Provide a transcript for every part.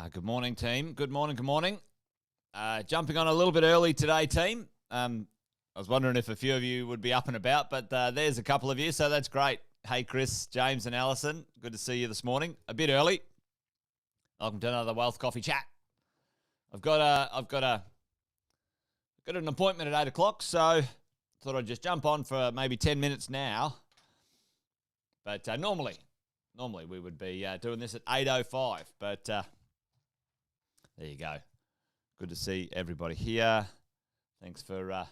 Good morning, team. Good morning, good morning. Jumping on a little bit early today, team. I was wondering if a few of you would be up and about, but there's a couple of you, so that's great. Hey, Chris, James, and Alison. Good to see you this morning. A bit early. Welcome to another Wealth Coffee Chat. I've got an appointment at 8 o'clock, so thought I'd just jump on for maybe 10 minutes now. But normally we would be doing this at 8:05, but there you go. Good to see everybody here. Thanks for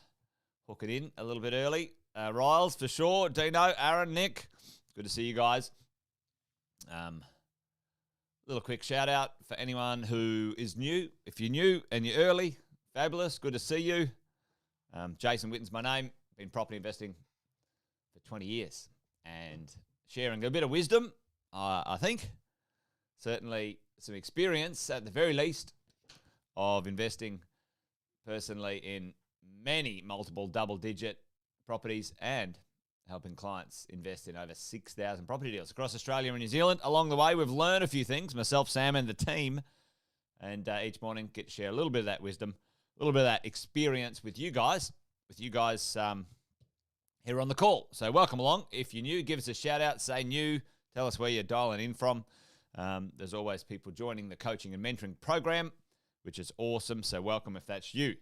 hooking in a little bit early. Riles, for sure. Dino, Aaron, Nick. Good to see you guys. Little quick shout out for anyone who is new. If you're new and you're early, fabulous. Good to see you. Jason Witten's my name. Been property investing for 20 years and sharing a bit of wisdom, I think. Certainly some experience at the very least of investing personally in many multiple double-digit properties and helping clients invest in over 6,000 property deals across Australia and New Zealand. Along the way, we've learned a few things, myself, Sam, and the team, and each morning get to share a little bit of that wisdom, a little bit of that experience with you guys here on the call. So welcome along. If you're new, give us a shout-out, say new, tell us where you're dialing in from. There's always people joining the coaching and mentoring program, which is awesome. So welcome if that's you.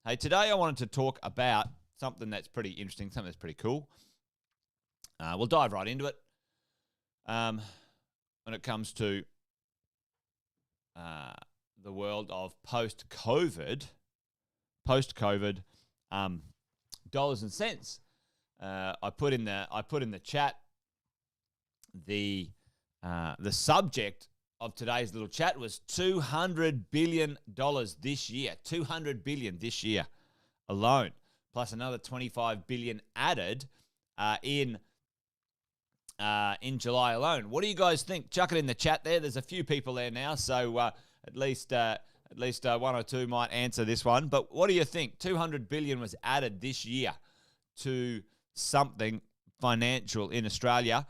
Hey, today I wanted to talk about something that's pretty interesting, something that's pretty cool. We'll dive right into it. When it comes to the world of post-COVID, dollars and cents. I put in the chat the subject of today's little chat was $200 billion this year. $200 billion this year alone, plus another $25 billion added in July alone. What do you guys think? Chuck it in the chat there. There's a few people there now, so at least one or two might answer this one. But what do you think? $200 billion was added this year to something financial in Australia.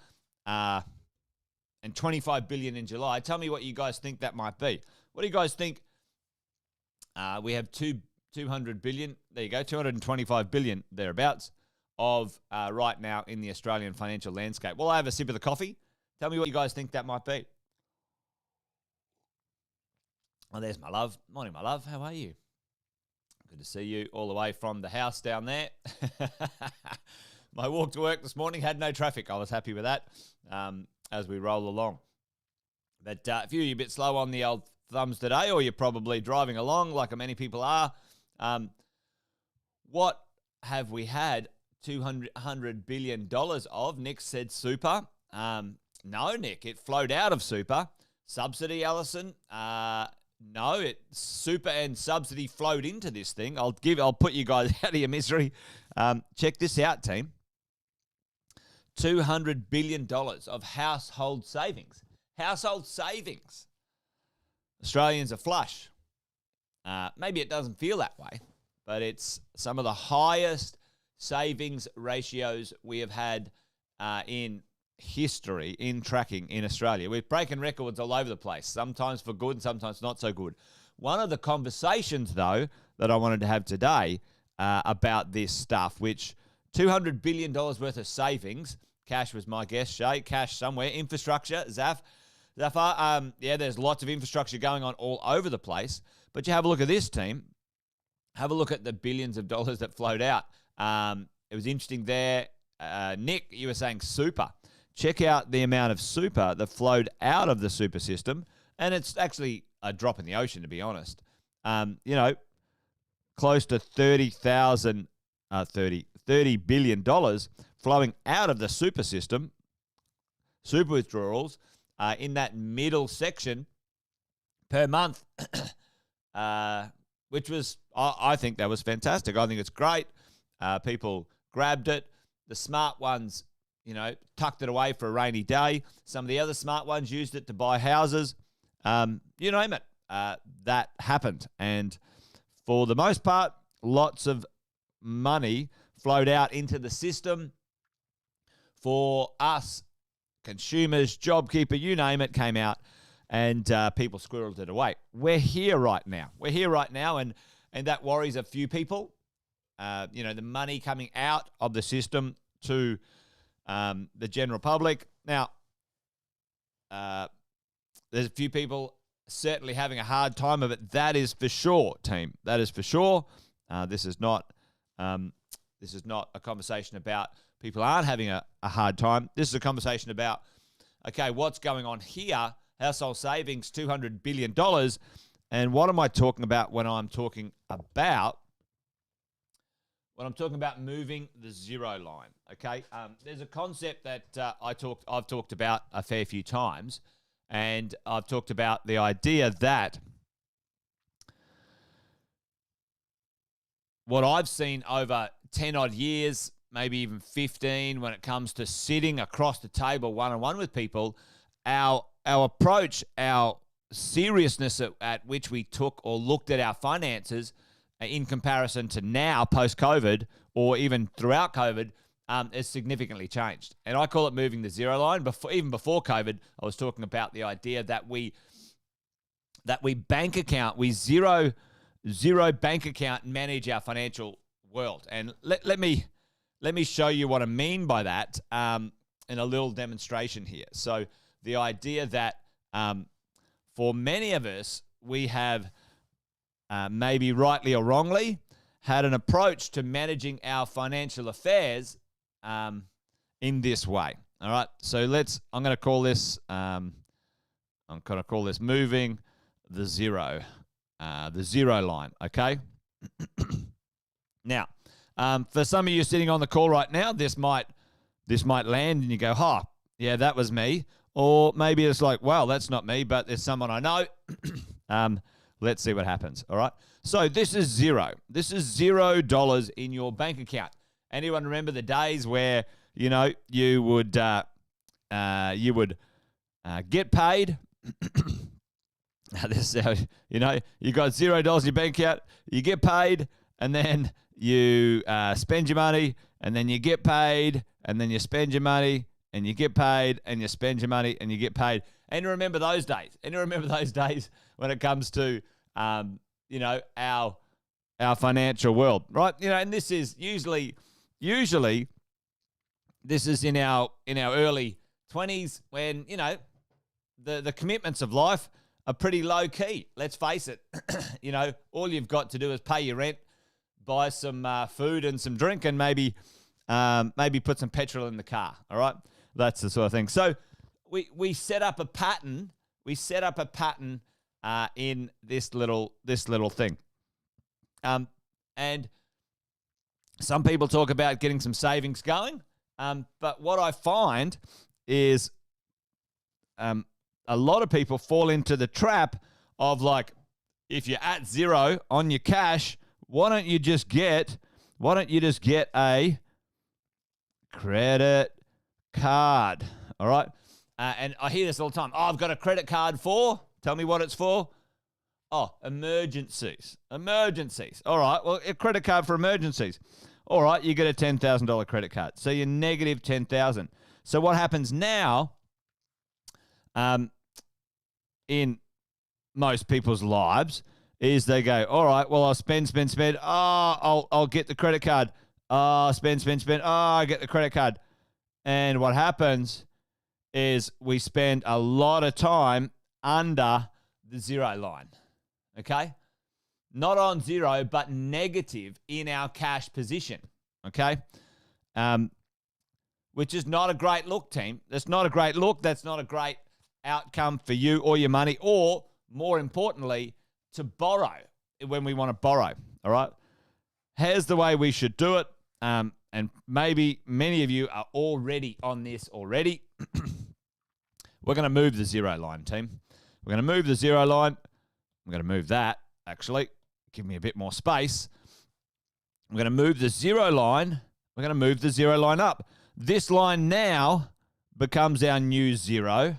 And $25 billion in July. Tell me what you guys think that might be. What do you guys think? We have $200 billion. There you go, $225 billion thereabouts of right now in the Australian financial landscape. Well, I have a sip of the coffee. Tell me what you guys think that might be. Oh, there's my love. Morning, my love. How are you? Good to see you all the way from the house down there. My walk to work this morning had no traffic. I was happy with that. As we roll along. But if you're a bit slow on the old thumbs today, or you're probably driving along like many people are, what have we had $200 billion of? Nick said super. No, Nick, it flowed out of super. Subsidy, Alison? No, super and subsidy flowed into this thing. I'll put you guys out of your misery. Check this out, team. $200 billion of household savings. Household savings. Australians are flush. Maybe it doesn't feel that way, but it's some of the highest savings ratios we have had in history, in tracking in Australia. We're breaking records all over the place, sometimes for good and sometimes not so good. One of the conversations, though, that I wanted to have today about this stuff, which $200 billion worth of savings. Cash was my guess, Shay. Cash somewhere. Infrastructure, Zafar. Yeah, there's lots of infrastructure going on all over the place. But you have a look at this, team. Have a look at the billions of dollars that flowed out. It was interesting there. Nick, you were saying super. Check out the amount of super that flowed out of the super system. And it's actually a drop in the ocean, to be honest. Close to $30 billion flowing out of the super system, super withdrawals, in that middle section per month, which was, I think that was fantastic. I think it's great. People grabbed it. The smart ones, tucked it away for a rainy day. Some of the other smart ones used it to buy houses. You name it. That happened. And for the most part, lots of money flowed out into the system for us, consumers, JobKeeper, you name it, came out. and people squirreled it away. We're here right now. And that worries a few people. The money coming out of the system to the general public. Now, there's a few people certainly having a hard time of it. That is for sure, team. That is for sure. This is not a conversation about people aren't having a hard time. This is a conversation about, okay, what's going on here? Household savings, $200 billion. And what am I talking about when I'm talking about moving the zero line? Okay, there's a concept that I've talked about a fair few times, and I've talked about the idea that what I've seen over 10 odd years, maybe even 15, when it comes to sitting across the table one-on-one with people, our approach, our seriousness at which we took or looked at our finances in comparison to now post-COVID or even throughout COVID has significantly changed. And I call it moving the zero line. Even before COVID, I was talking about the idea that we bank account, we zero bank account manage our financial world. And let me show you what I mean by that in a little demonstration here. So the idea that for many of us, we have maybe rightly or wrongly had an approach to managing our financial affairs in this way. All right. So I'm going to call this moving the zero line. Okay. Now, for some of you sitting on the call right now, this might land and you go, "Oh, yeah, that was me." Or maybe it's like, "Well, that's not me, but there's someone I know." Let's see what happens. All right. So this is zero. This is $0 in your bank account. Anyone remember the days where you would get paid? This you got $0 in your bank account. You get paid, and then you spend your money, and then you get paid, and then you spend your money, and you get paid, and you spend your money, and you get paid. And you remember those days. And you remember those days when it comes to our financial world, right? And this is usually this is in our early 20s when the commitments of life are pretty low key. Let's face it. All you've got to do is pay your rent, buy some food and some drink, and maybe put some petrol in the car. All right, that's the sort of thing. So we set up a pattern. We set up a pattern in this little thing. And some people talk about getting some savings going. But what I find is a lot of people fall into the trap of, like, if you're at zero on your cash, why don't you just get a credit card? All right. And I hear this all the time. Oh, I've got a credit card for, tell me what it's for. Oh, emergencies. All right. Well, a credit card for emergencies. All right. You get a $10,000 credit card. So you're negative 10,000. So what happens now, in most people's lives, is they go, all right, well, I'll spend. Oh, I'll get the credit card. Oh, spend. Oh, I get the credit card. And what happens is we spend a lot of time under the zero line. Okay? Not on zero, but negative in our cash position. Okay? Which is not a great look, team. That's not a great look. That's not a great outcome for you or your money, or more importantly, to borrow when we want to borrow. All right? Here's the way we should do it. And maybe many of you are already on this already. We're going to move the zero line, team. We're going to move the zero line. I'm going to move that, actually. Give me a bit more space. I'm going to move the zero line. We're going to move the zero line up. This line now becomes our new zero,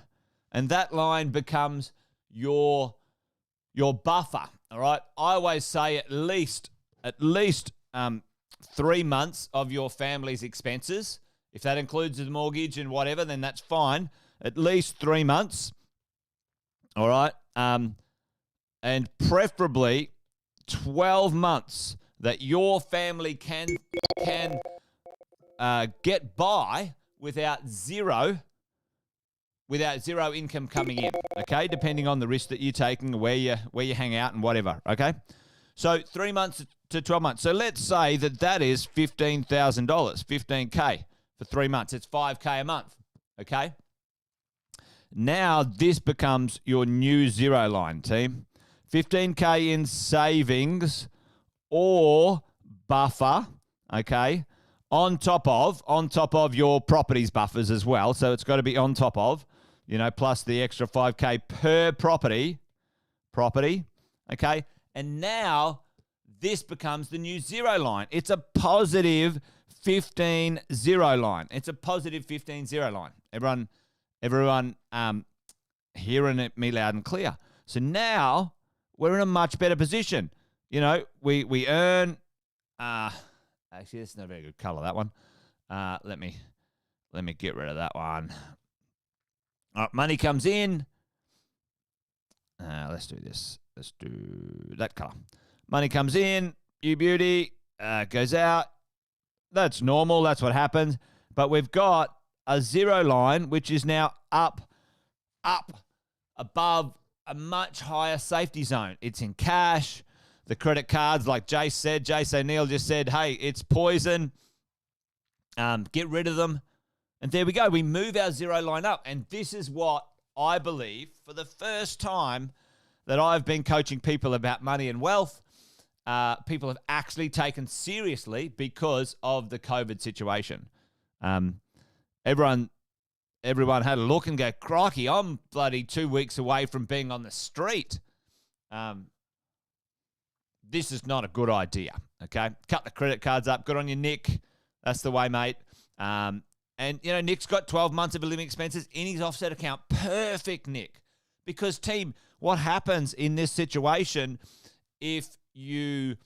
and that line becomes your buffer, all right? I always say at least 3 months of your family's expenses. If that includes the mortgage and whatever, then that's fine. At least 3 months All right. And preferably 12 months that your family can get by without zero income coming in, okay? Depending on the risk that you're taking, where you hang out and whatever, okay? So 3 months to 12 months. So let's say that is $15,000, $15K for 3 months. It's $5K a month, okay? Now this becomes your new zero line, team. $15K in savings or buffer, okay? On top of your properties buffers as well. So it's got to be on top of, plus the extra $5K per property, okay? And now this becomes the new zero line. It's a positive 15 zero line. It's a positive 15 zero line. Everyone hearing me loud and clear. So now we're in a much better position. We earn actually, it's not a very good color, that one. Let me get rid of that one. All right, money comes in. Let's do this. Let's do that color. Money comes in, you beauty, goes out. That's normal. That's what happens. But we've got a zero line, which is now up above a much higher safety zone. It's in cash. The credit cards, like Jace O'Neill just said, hey, it's poison. Get rid of them. And there we go. We move our zero line up. And this is what I believe, for the first time that I've been coaching people about money and wealth, people have actually taken seriously because of the COVID situation. Everyone had a look and go, crikey, I'm bloody 2 weeks away from being on the street. This is not a good idea, okay? Cut the credit cards up. Good on you, Nick. That's the way, mate. And, Nick's got 12 months of living expenses in his offset account. Perfect, Nick. Because, team, what happens in this situation if you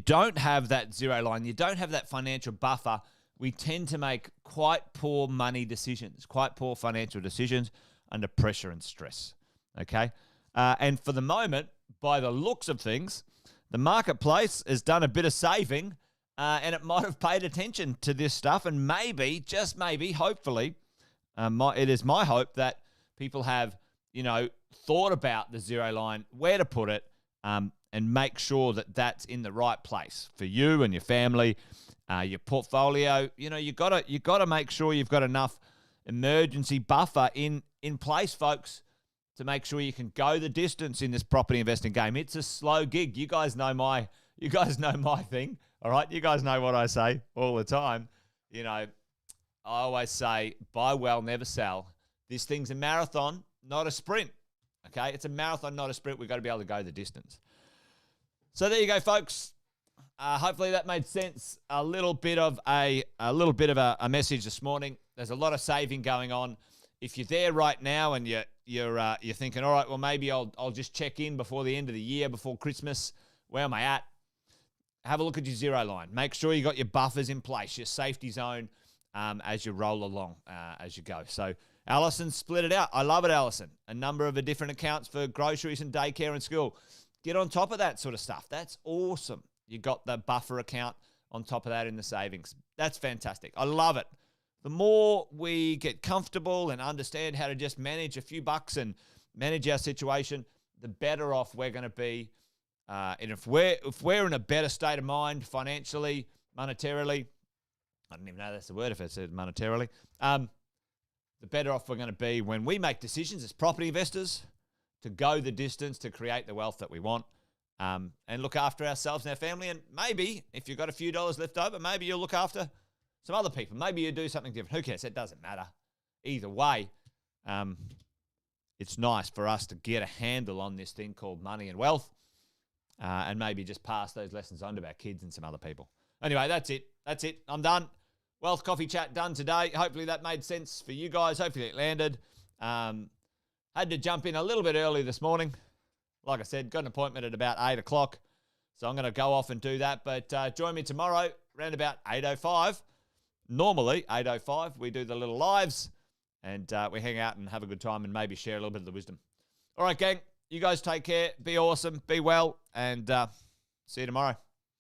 don't have that zero line, you don't have that financial buffer, we tend to make quite poor money decisions, quite poor financial decisions under pressure and stress, okay? And for the moment, by the looks of things, the marketplace has done a bit of saving and it might have paid attention to this stuff. And maybe, just maybe, hopefully, it is my hope that people have, thought about the zero line, where to put it, and make sure that that's in the right place for you and your family, your portfolio. You gotta make sure you've got enough emergency buffer in place, folks, to make sure you can go the distance in this property investing game. It's a slow gig. You guys know my thing, all right? You guys know what I say all the time. I always say, buy well, never sell. This thing's a marathon, not a sprint, okay? It's a marathon, not a sprint. We've got to be able to go the distance. So there you go, folks. Hopefully that made sense. A little bit of a message this morning. There's a lot of saving going on. If you're there right now and you're thinking, all right, well, maybe I'll just check in before the end of the year, before Christmas. Where am I at? Have a look at your zero line. Make sure you got your buffers in place, your safety zone, as you roll along, as you go. So Alison split it out. I love it, Alison. A number of different accounts for groceries and daycare and school. Get on top of that sort of stuff. That's awesome. You got the buffer account on top of that in the savings. That's fantastic. I love it. The more we get comfortable and understand how to just manage a few bucks and manage our situation, the better off we're going to be. And if we're in a better state of mind financially, monetarily, I don't even know that's the word if I said monetarily, the better off we're going to be when we make decisions as property investors to go the distance to create the wealth that we want, and look after ourselves and our family. And maybe if you've got a few dollars left over, maybe you'll look after some other people. Maybe you do something different. Who cares? It doesn't matter. Either way, it's nice for us to get a handle on this thing called money and wealth, and maybe just pass those lessons on to our kids and some other people. Anyway, that's it. I'm done. Wealth Coffee Chat done today. Hopefully that made sense for you guys. Hopefully it landed. Had to jump in a little bit early this morning. Like I said, got an appointment at about 8 o'clock. So I'm going to go off and do that. But join me tomorrow around about 8:05. Normally, 8:05, we do the little lives. and we hang out and have a good time and maybe share a little bit of the wisdom. All right, gang, you guys take care. Be awesome. Be well. And see you tomorrow.